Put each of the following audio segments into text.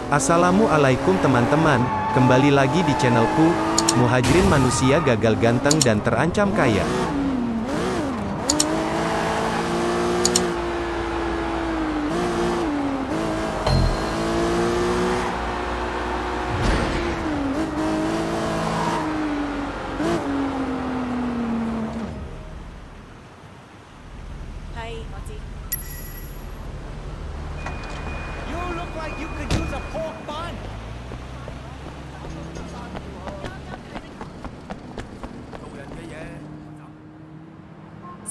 Assalamualaikum teman-teman, kembali lagi di channelku, Muhajirin Manusia Gagal Ganteng dan Terancam Kaya. Hai, Ozzy. You look like you could use a pork bun.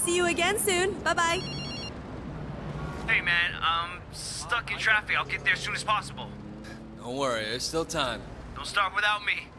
See you again soon. Bye-bye. Hey man, I'm stuck in traffic. I'll get there as soon as possible. Don't worry, there's still time. Don't start without me.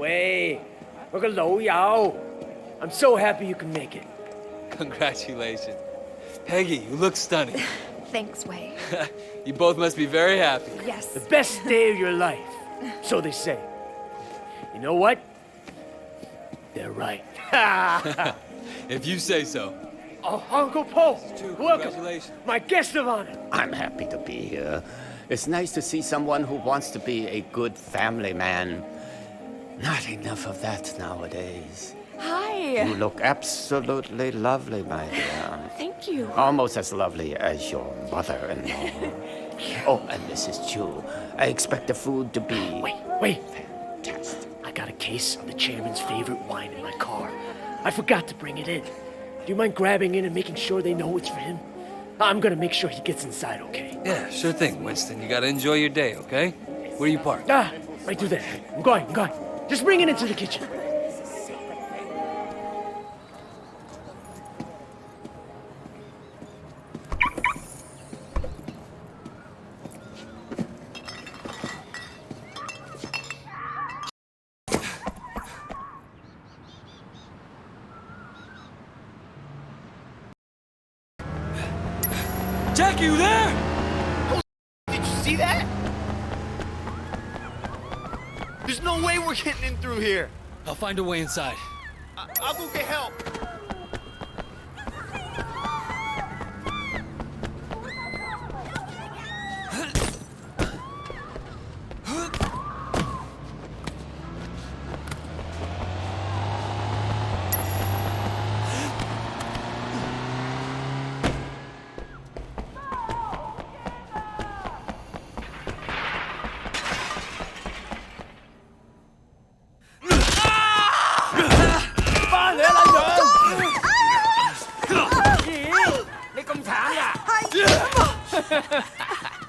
Wait, 我個老友 I'm so happy you can make it. Congratulations. Peggy, you look stunning. Thanks, Wei. You both must be very happy. Yes. The best day of your life. So they say. You know what? They're right. If you say so. Oh, Uncle Paul, True, welcome. congratulations. My guest of honor. I'm happy to be here. It's nice to see someone who wants to be a good family man. Not enough of that nowadays. Hi. You look absolutely lovely, my dear. Thank you. Almost as lovely as your mother-in-law. Oh, and Mrs. Chu, I expect the food to be Wait. fantastic. I got a case of the chairman's favorite wine in my car. I forgot to bring it in. Do you mind grabbing in and making sure they know it's for him? I'm gonna make sure he gets inside, okay? Yeah, sure thing, Winston. You gotta enjoy your day, okay? Where do you park? Right through there. I'm going. Just bring it into the kitchen. Jackie, you there? Did you see that? There's no way we're getting in through here. I'll find a way inside. I'll go get help.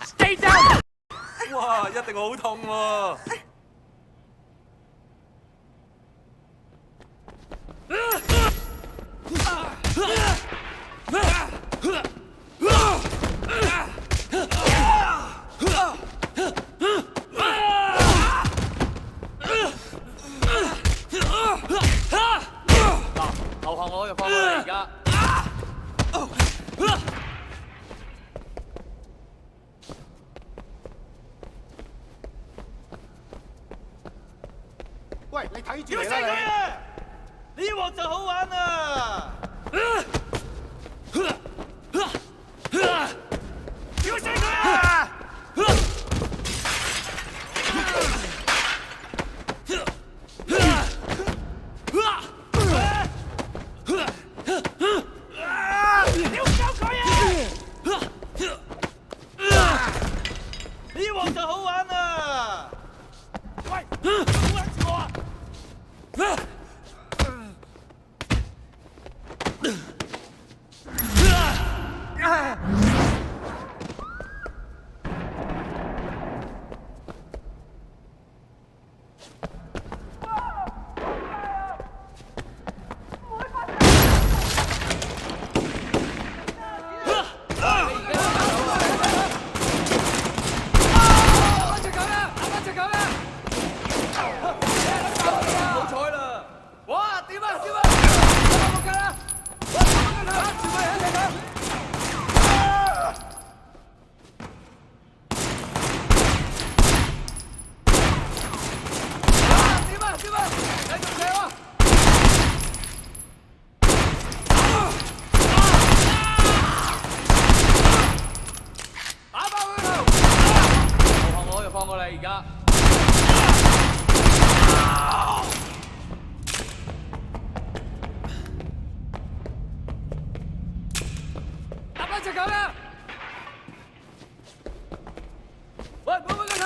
Stay down! 哇，一定好痛喎！後項我就放過你而家。喂，你睇住嚟啦你！呢鑊就好玩啦！要死佢啊！要救佢啊！呢鑊就好玩啦！喂，好撚住我啊！家。打翻隻狗啦！喂，冇乜佢。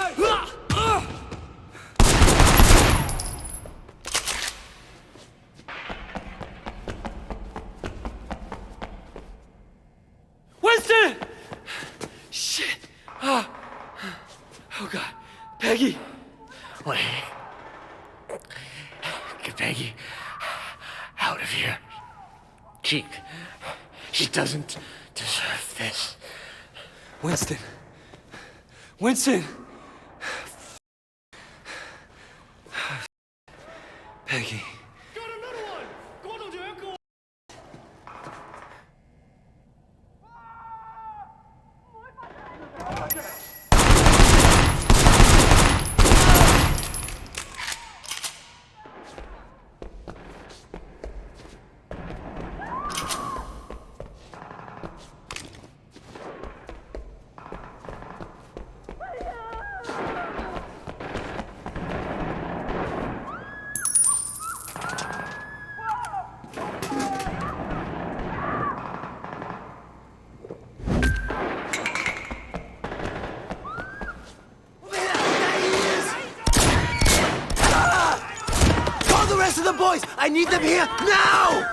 Winston! Shit! Ah! Oh God, Peggy! Wait. Get Peggy out of here. She doesn't deserve this. Winston! Winston! Peggy. Got another one! 嗰度仲有一個。Call the rest of the boys! I need them here now!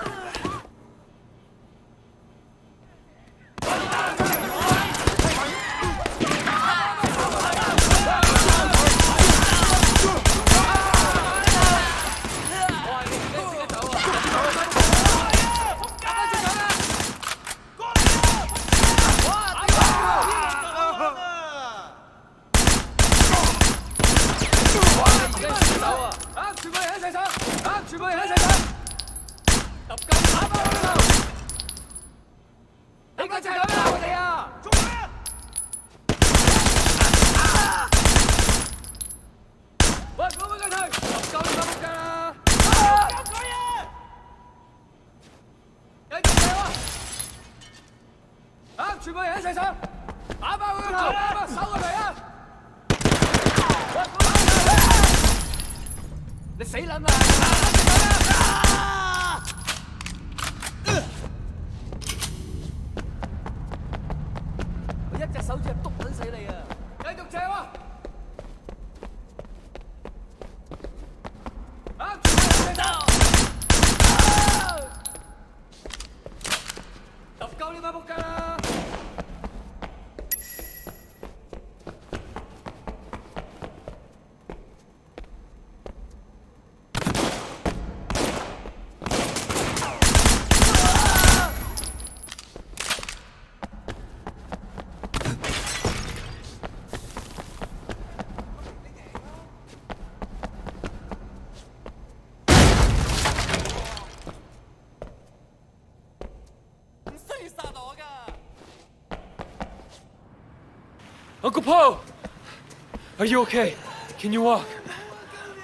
Uncle Po! Are you okay? Can you walk?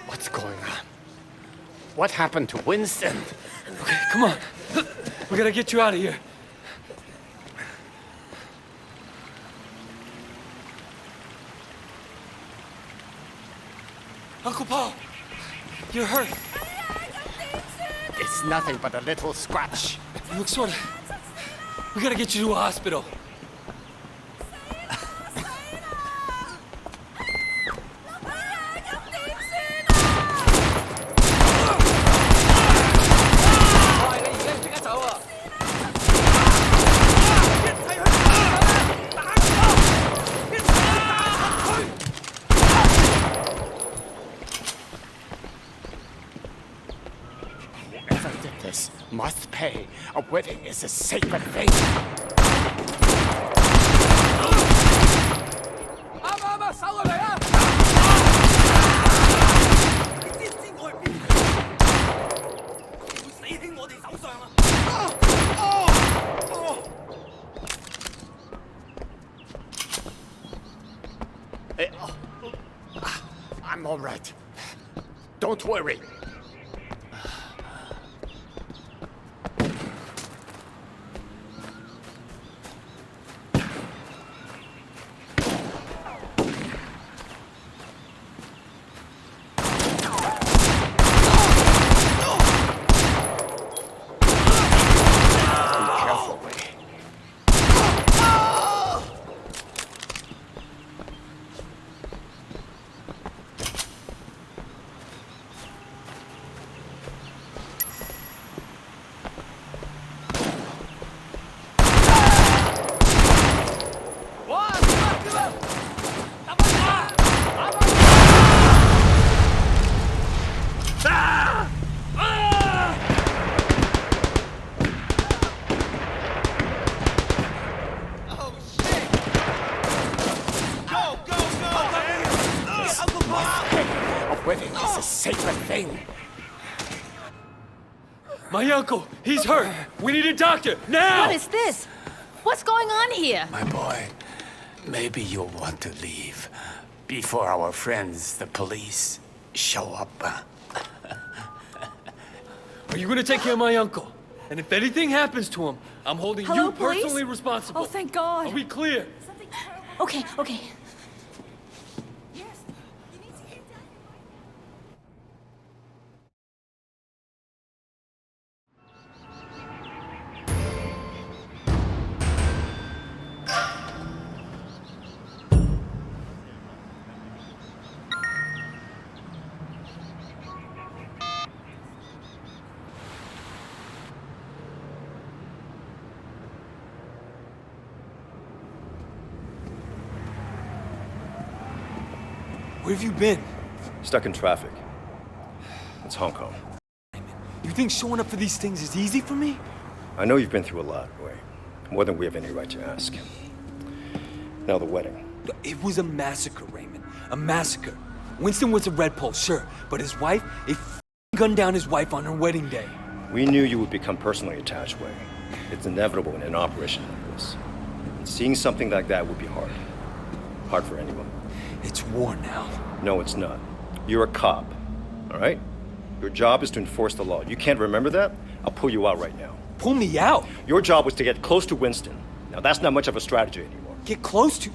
What's going on? What happened to Winston? Okay, come on. We gotta get you out of here. Uncle Po! You're hurt. It's nothing but a little scratch. You look sorta... We gotta get you to a hospital. Whoever did this must pay. A wedding is a sacred thing. I'm all right. Don't worry. wedding is a sacred thing. My uncle, he's hurt. We need a doctor, now! What is this? What's going on here? My boy, maybe you'll want to leave before our friends, the police, show up. Are you gonna take care of my uncle? And if anything happens to him, I'm holding Hello, you police? personally responsible. Oh, thank God. Are we clear? Okay, okay. Where have you been? Stuck in traffic. It's Hong Kong. You think showing up for these things is easy for me? I know you've been through a lot, Wei. More than we have any right to ask. Now the wedding. It was a massacre, Raymond. A massacre. Winston was a red pole, sure, but his wife, they gunned down his wife on her wedding day. We knew you would become personally attached, Wei. It's inevitable in an operation like this. And seeing something like that would be hard. Hard for anyone. It's war now. No, it's not. You're a cop, all right? Your job is to enforce the law. You can't remember that? I'll pull you out right now. Pull me out? Your job was to get close to Winston. Now, that's not much of a strategy anymore. Get close to...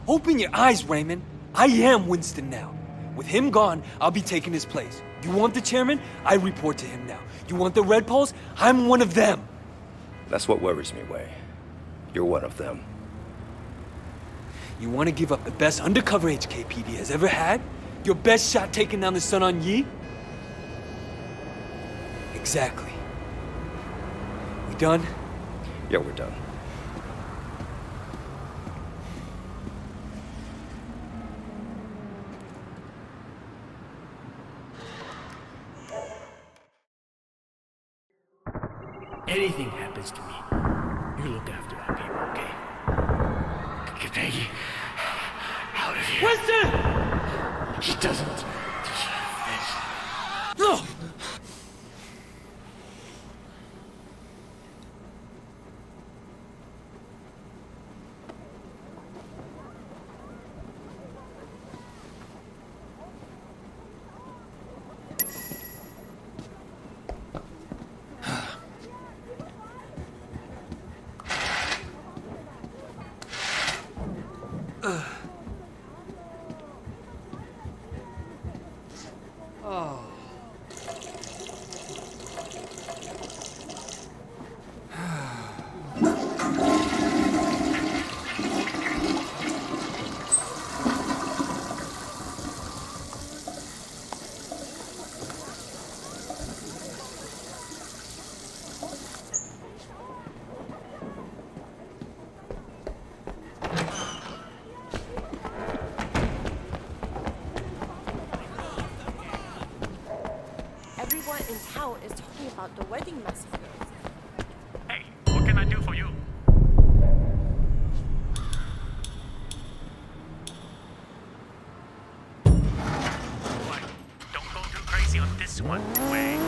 Open your eyes, Raymond. I am Winston now. With him gone, I'll be taking his place. You want the chairman? I report to him now. You want the red poles? I'm one of them. That's what worries me, Wei. You're one of them. You want to give up the best undercover HKPD has ever had? Your best shot taking down the Sun On Yi? Exactly. We done? Yeah, we're done. Anything happens to me, you look after our people, okay? Get Peggy out of here. Winston! He doesn't deserve this. No! Everyone in town is talking about the wedding massacre. Hey, what can I do for you? What? Don't go too crazy on this one, Wei.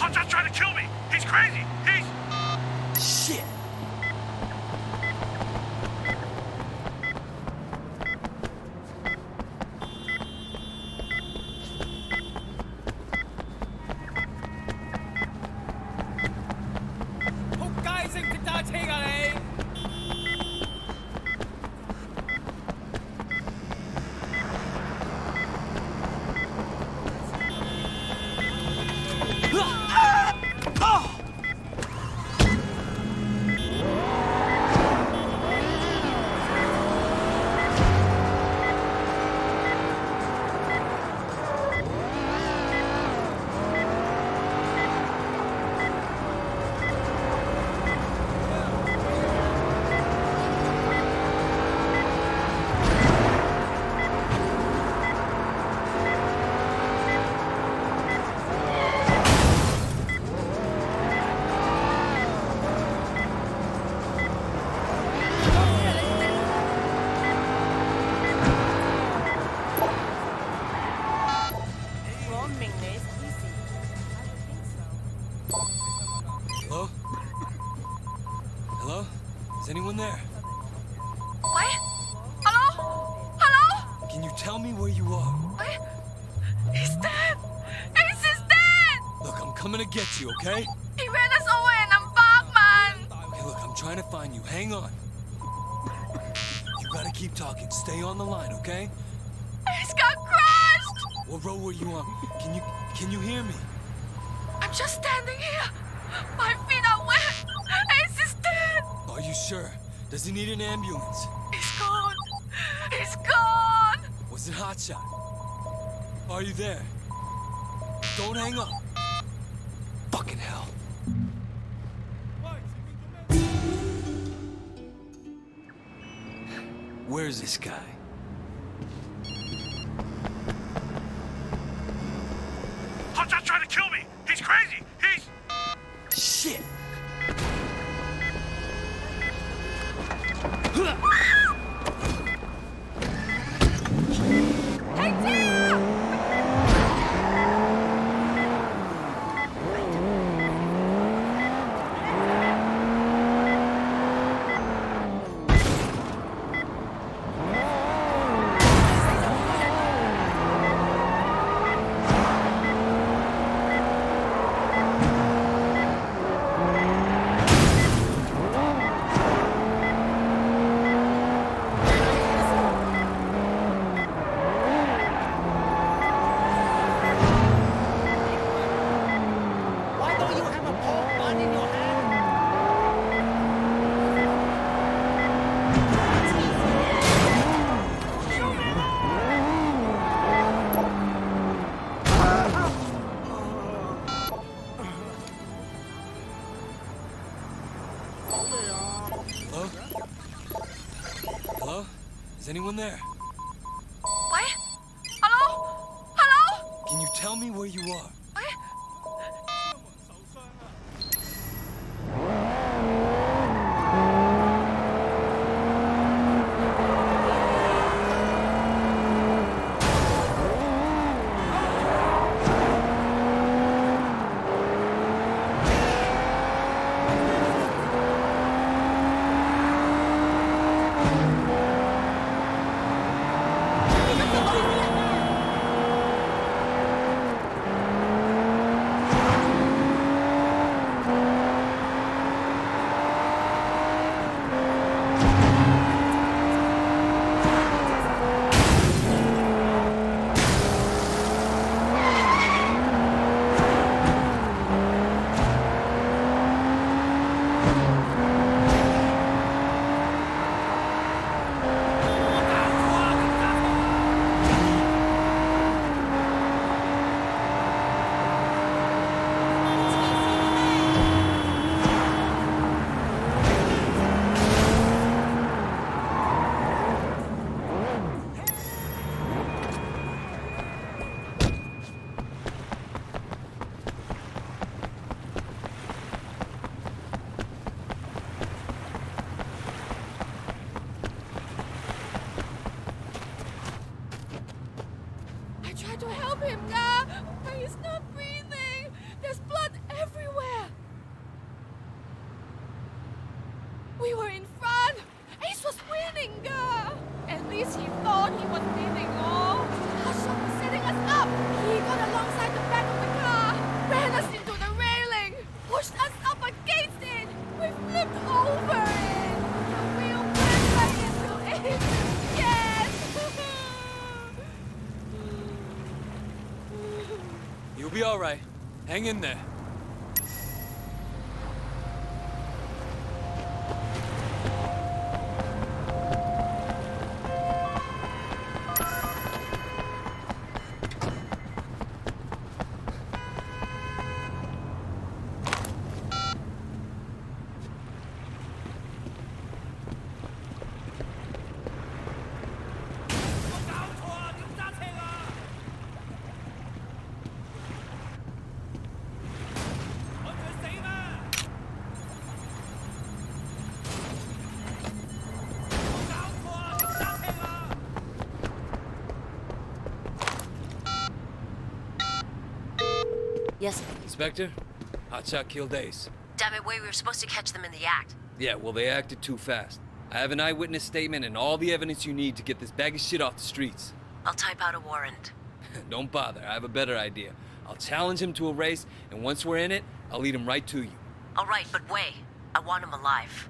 Hotshot's trying to kill me! He's crazy! He's... Shit! Hello? Hello? Is anyone there? Wait. Hello? Hello? Can you tell me where you are? Wait. He's dead. Ace is dead. Look, I'm coming to get you, okay? He ran us over in a park, man. Okay, look, I'm trying to find you. Hang on. You gotta keep talking. Stay on the line, okay? Ace got crushed. What row were you on? Can you hear me? I'm just standing here. My feet are wet. Ace is dead. Are you sure? Does he need an ambulance? He's gone. He's gone. Was it Hotshot? Are you there? Don't hang up. Fucking hell. Where's this guy? Hotshot's trying to kill me! He's crazy! He's... Shit! Hello? Hello? Is anyone there? Wait. Hello? Hello? Can you tell me where you are? Wait. be all right. Hang in there. Yes. Inspector, Hotshot killed Ace. Damn it, Wei, we were supposed to catch them in the act. Yeah, well, they acted too fast. I have an eyewitness statement and all the evidence you need to get this bag of shit off the streets. I'll type out a warrant. Don't bother, I have a better idea. I'll challenge him to a race, and once we're in it, I'll lead him right to you. All right, but Wei, I want him alive.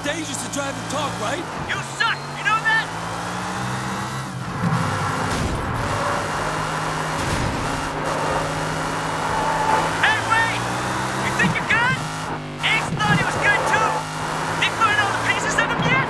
dangerous to drive and talk, right? You suck! You know that? Hey, wait! You think you're good? Ace thought he was good, too! They find all the pieces of him yet?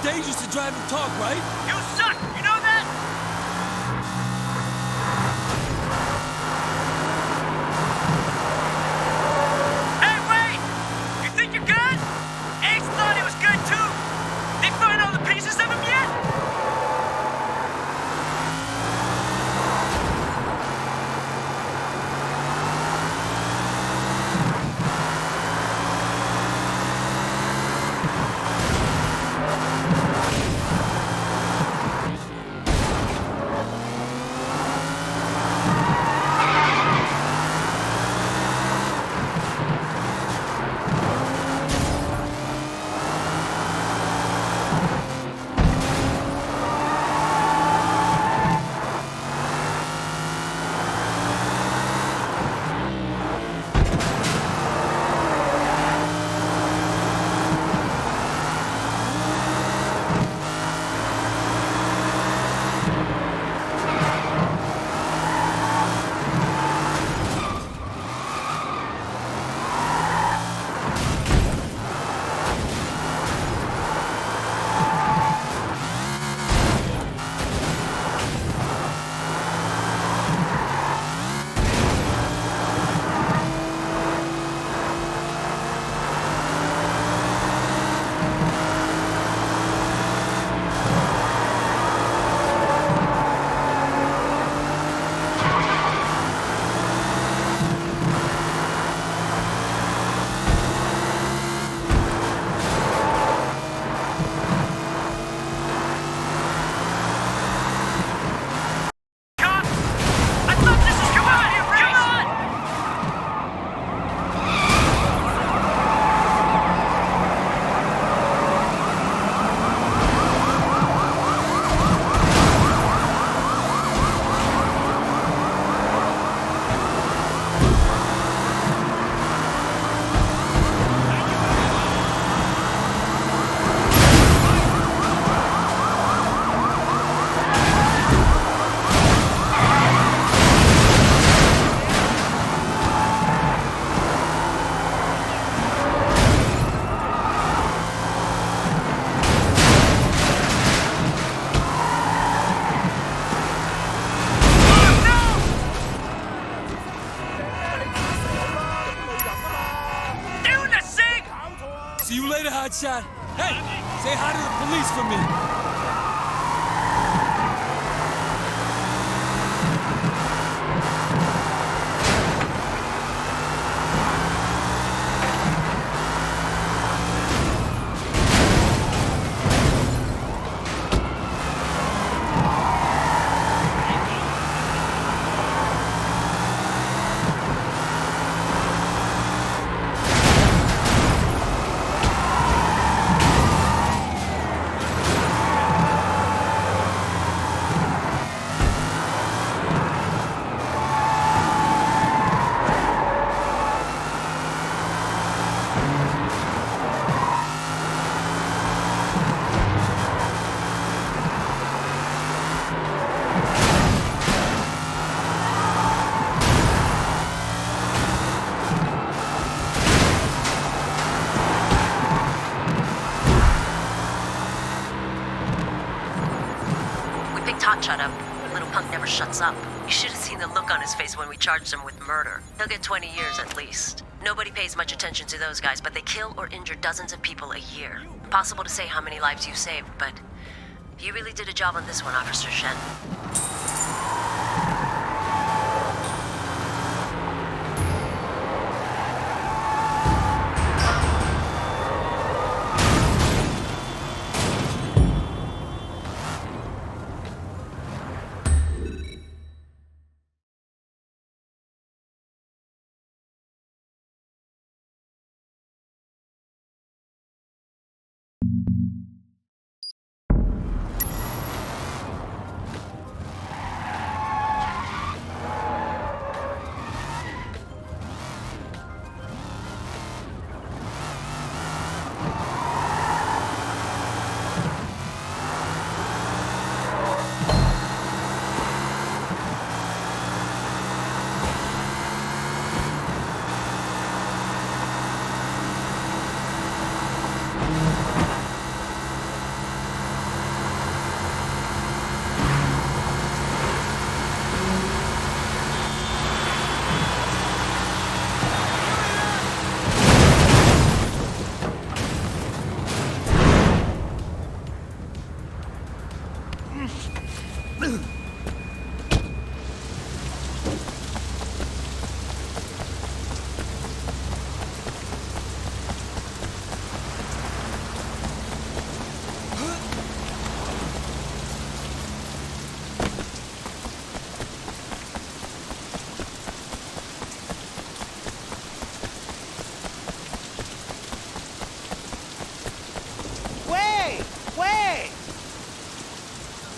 Dangerous to drive and talk, right? You suck! You know that? Hey, wait! See you later, hotshot. Hey, say hi to the police for me. Hotshot up. Little punk never shuts up. You should have seen the look on his face when we charged him with murder. He'll get 20 years at least. Nobody pays much attention to those guys, but they kill or injure dozens of people a year. Impossible to say how many lives you saved, but you really did a job on this one, Officer Shen.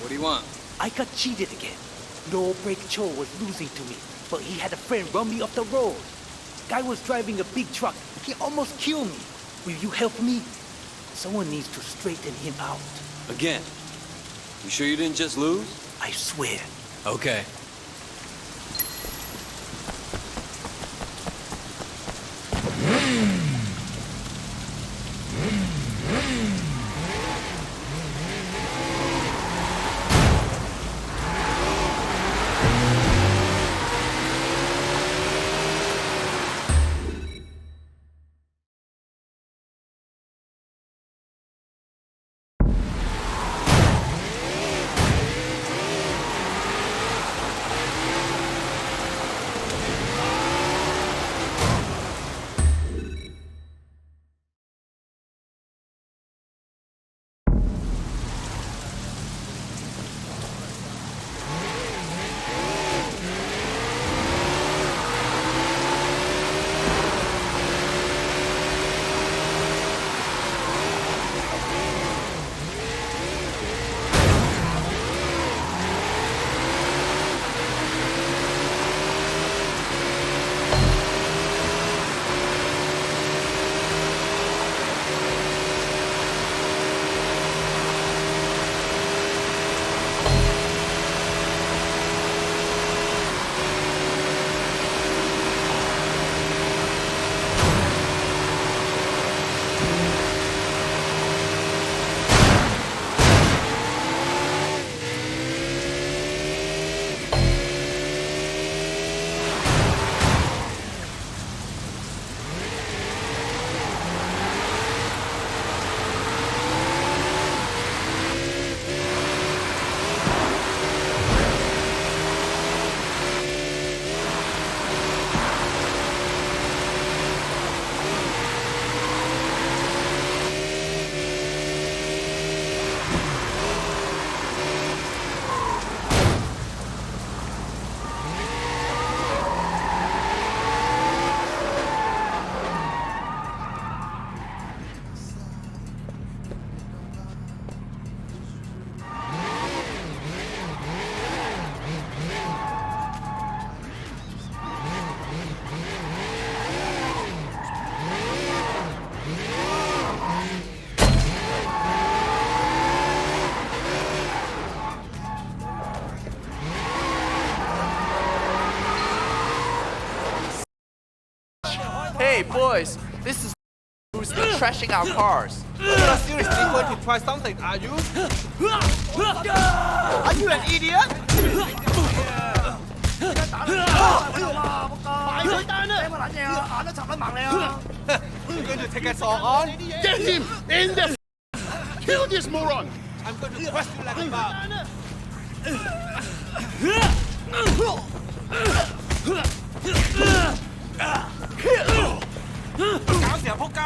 What do you want? I got cheated again. No Break Cho was losing to me, but he had a friend run me off the road. Guy was driving a big truck. He almost killed me. Will you help me? Someone needs to straighten him out. Again? You sure you didn't just lose? I swear. Okay. boys, this is who's been trashing our cars. You're not seriously going to try something, are you? Are you an idiot? You're going to take us all on? Get him in the kill this moron! I'm going to crush you like a bug. 搞成仆街！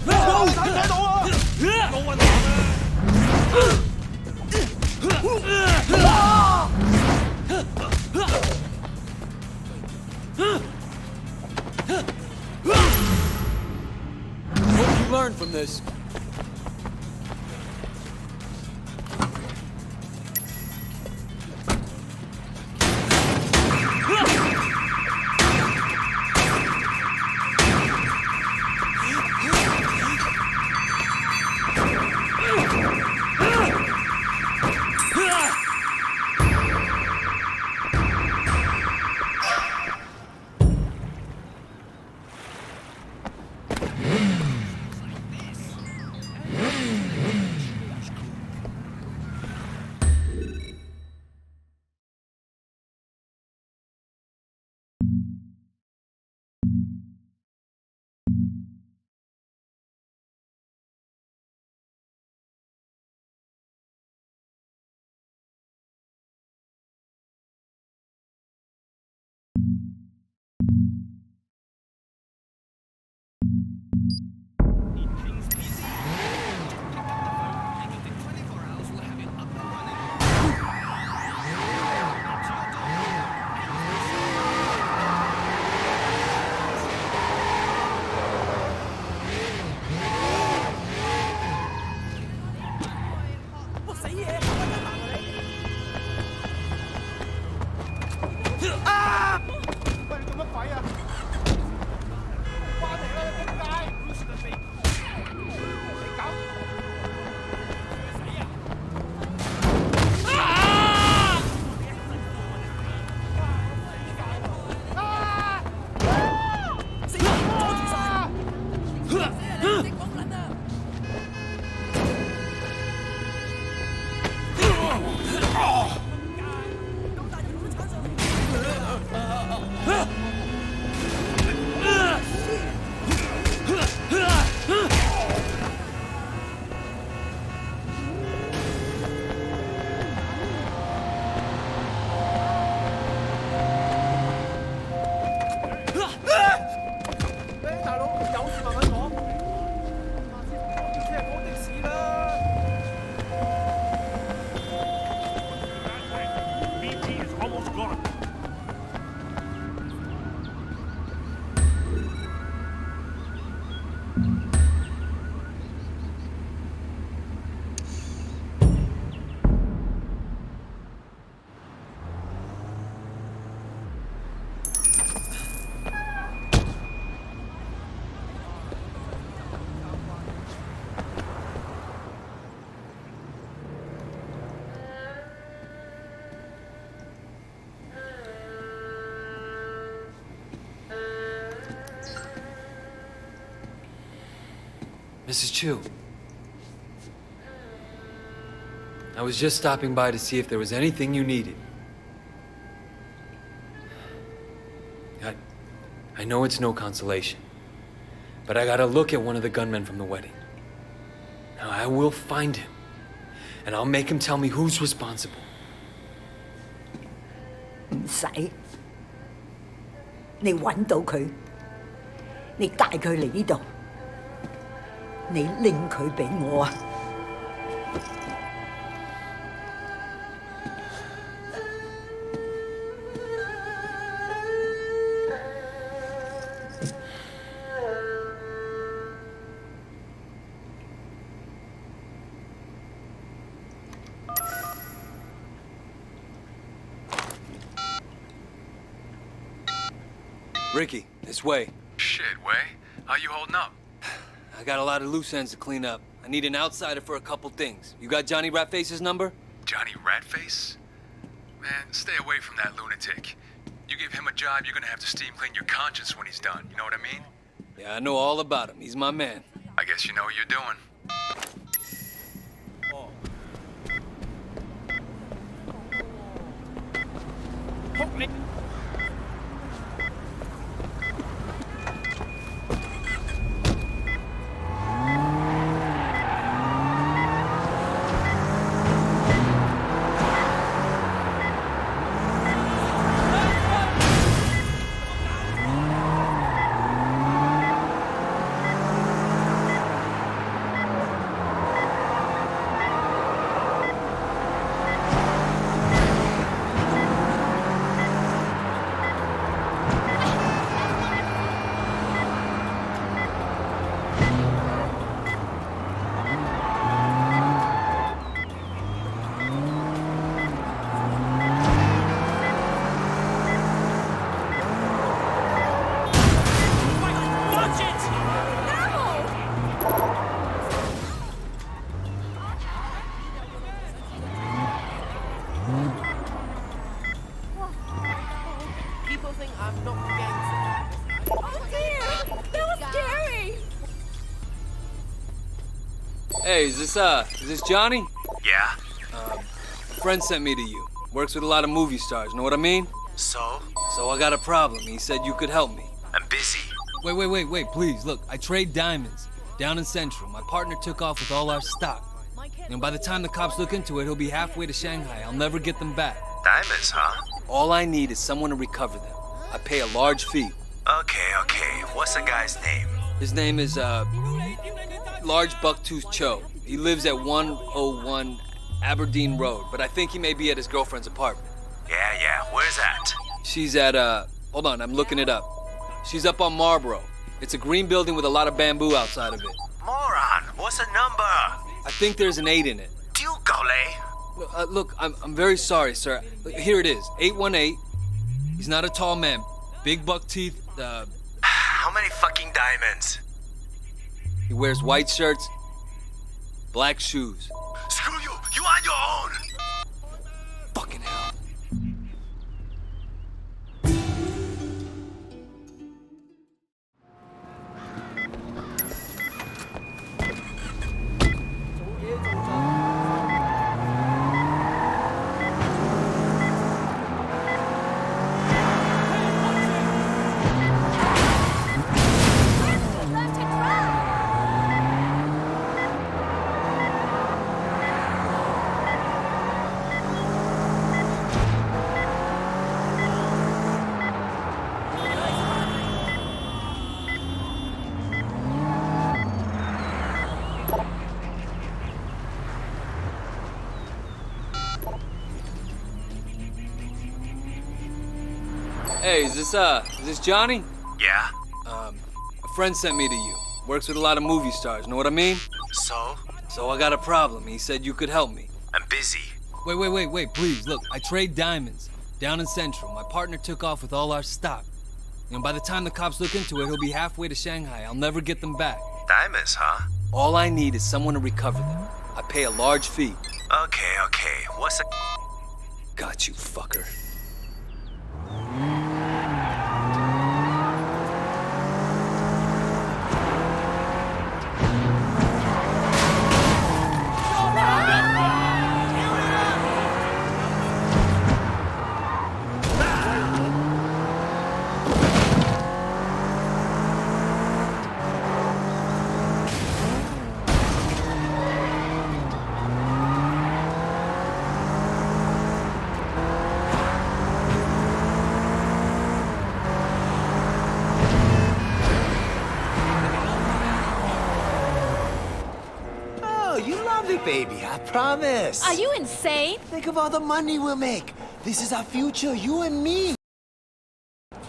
我睇唔睇到啊？冇運行Hope you learn from this. Mrs. Chu. I was just stopping by to see if there was anything you needed. I know it's no consolation, but I gotta look at one of the gunmen from the wedding. Now, I will find him, and I'll make him tell me who's responsible. 唔使，你揾到佢，你帶佢嚟呢度，你拎佢俾我啊！ Ricky, this way. Shit, Way. How you holding up? I got a lot of loose ends to clean up. I need an outsider for a couple things. You got Johnny Ratface's number? Johnny Ratface? Man, stay away from that lunatic. You give him a job, you're gonna have to steam clean your conscience when he's done. You know what I mean? Yeah, I know all about him. He's my man. I guess you know what you're doing. People think I'm not gangster. Oh dear! That was scary! Hey, is this Johnny? Yeah? A friend sent me to you. Works with a lot of movie stars, know what I mean? So? So I got a problem. He said you could help me. I'm busy. Wait, please. Look, I trade diamonds. Down in Central. My partner took off with all our stock. And by the time the cops look into it, he'll be halfway to Shanghai. I'll never get them back. Diamonds, huh? All I need is someone to recover them. I pay a large fee. Okay. What's the guy's name? His name is, Large Bucktooth Cho. He lives at 101 Aberdeen Road, but I think he may be at his girlfriend's apartment. Yeah. Where's that? She's at, hold on, I'm looking it up. She's up on Marlboro. It's a green building with a lot of bamboo outside of it. Moron, what's the number? I think there's an 8 in it. Look, I'm very sorry, sir. Here it is, 818. He's not a tall man. Big buck teeth, How many fucking diamonds? He wears white shirts, black shoes. Screw you! You on your own! Fucking hell. Hey, is this Johnny? Yeah? A friend sent me to you. Works with a lot of movie stars, know what I mean? So? So I got a problem. He said you could help me. I'm busy. Wait, please. Look, I trade diamonds. Down in Central. My partner took off with all our stock. And by the time the cops look into it, he'll be halfway to Shanghai. I'll never get them back. Diamonds, huh? All I need is someone to recover them. I pay a large fee. Okay. What's the... Got you, fucker. Baby, I promise. Are you insane? Think of all the money we'll make. This is our future, you and me.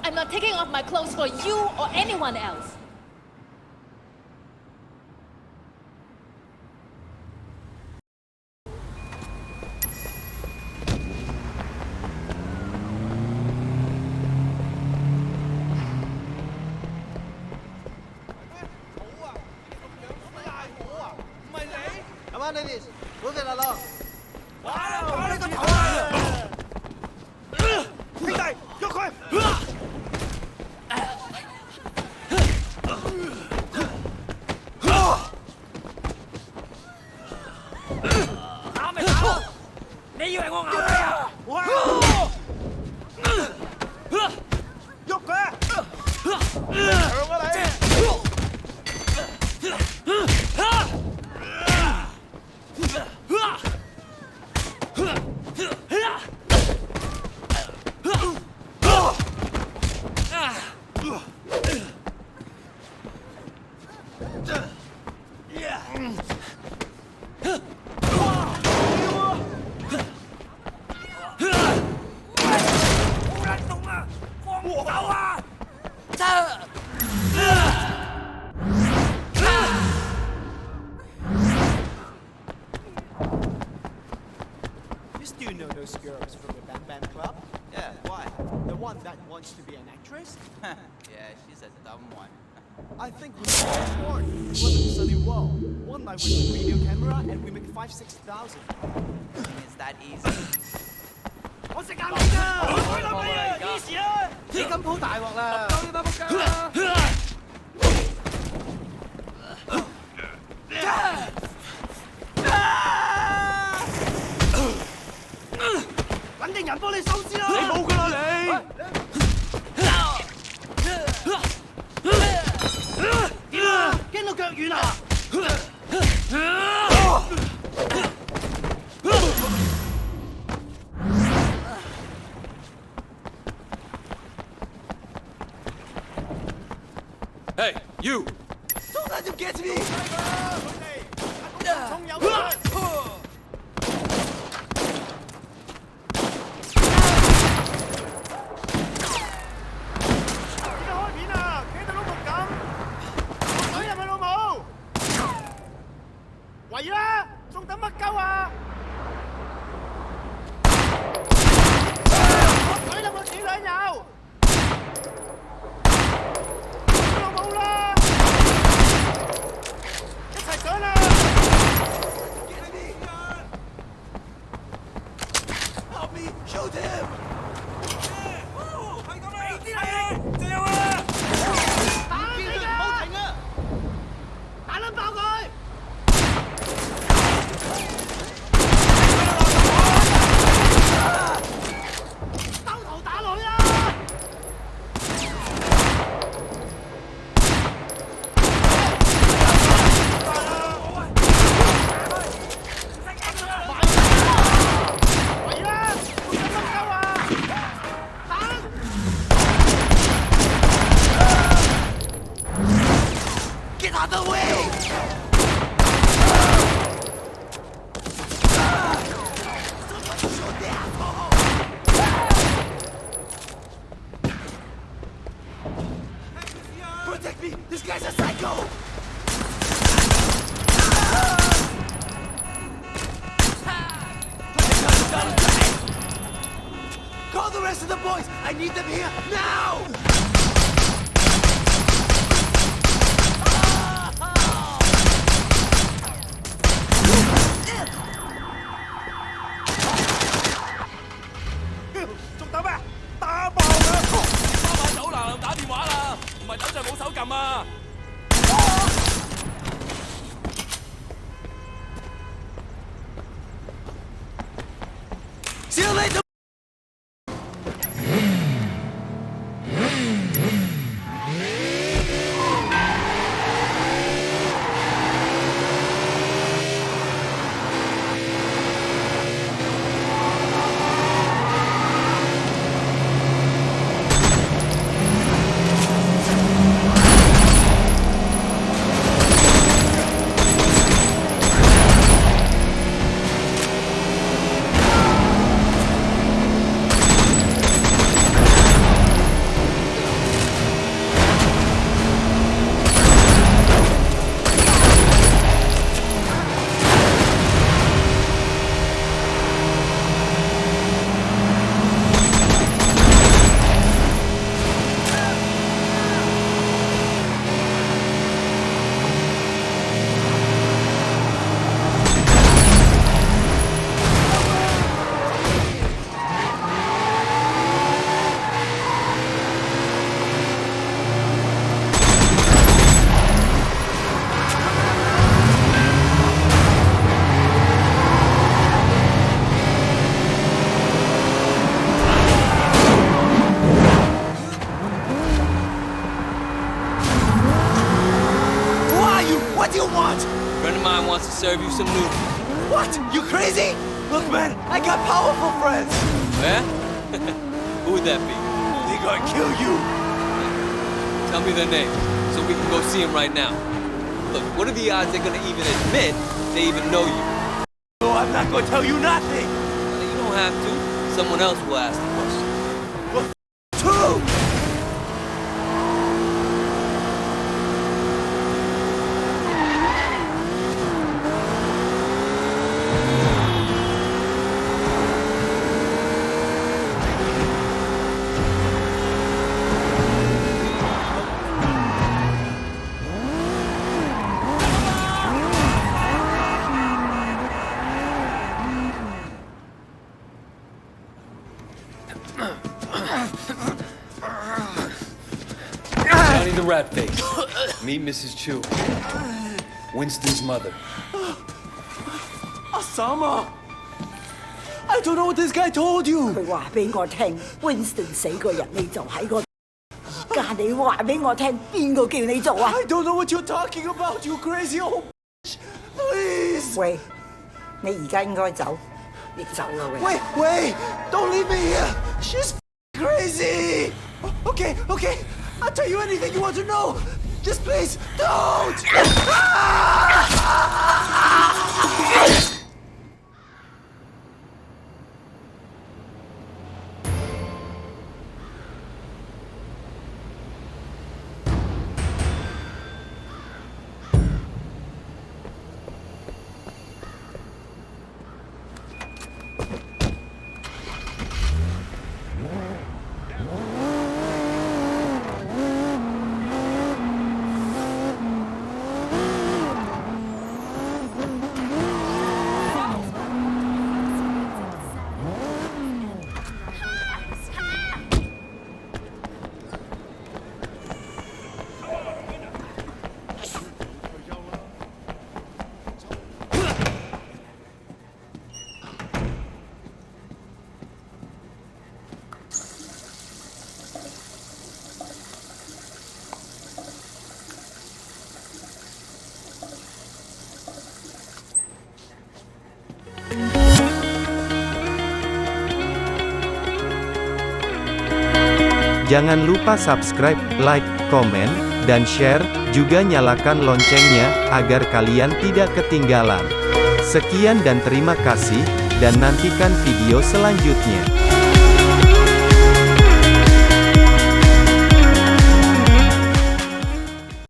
I'm not taking off my clothes for you or anyone else. You still know those girls from the Bam Club? Yeah, why? The one that wants to be an actress? Yeah, she's a dumb one. I think we make a sport. It was a sunny world. One night with a video camera and we make 5,000-6,000. It's that easy. 我食硬你㗎！我開諗你啊！幾時啊？你咁鋪大鑊啦！夠你把仆街啦！揾定人幫你收屍啦！你冇㗎啦你！點啊？驚到腳軟啊！ Hey, you! Don't let him get me! 衝有佢！ 圍啦！仲等乜鳩啊？我舉啦！我幾兩友，老母啦！一齊上啦 ！Help me! Shoot him! 係咁啦！你啲嚟，就有啊！打死佢！唔好停啊！打撚爆佢！ 兜頭打落去啊！圍啦！仲有乜鳩啊？打！Get out of the way! Protect me! This guy's a psycho! Call the rest of the boys! I need them here now! See you later! What do you want? A friend of mine wants to serve you some noodles. What? You crazy? Look, man, I got powerful friends. Yeah? Who would that be? They gonna kill you. Tell me their names, so we can go see them right now. Look, what are the odds they're gonna even admit they even know you? No, I'm not gonna tell you nothing. Well, you don't have to. Someone else will ask the question. Well, true. Johnny the Rat Face. Meet Mrs. Chu. Winston's mother. Osama! I don't know what this guy told you. 佢話俾我聽，Winston 死個人你就喺個，家你話俾我聽，邊個叫你做啊？ I don't know what you're talking about, you crazy old bitch. Please. 喂，你而家應該走，你走啦喂。 Wait, don't leave me here. She's crazy. Okay, I'll tell you anything you want to know. Just please, don't. Jangan lupa subscribe, like, komen, dan share, juga nyalakan loncengnya, agar kalian tidak ketinggalan. Sekian dan terima kasih, dan nantikan video selanjutnya.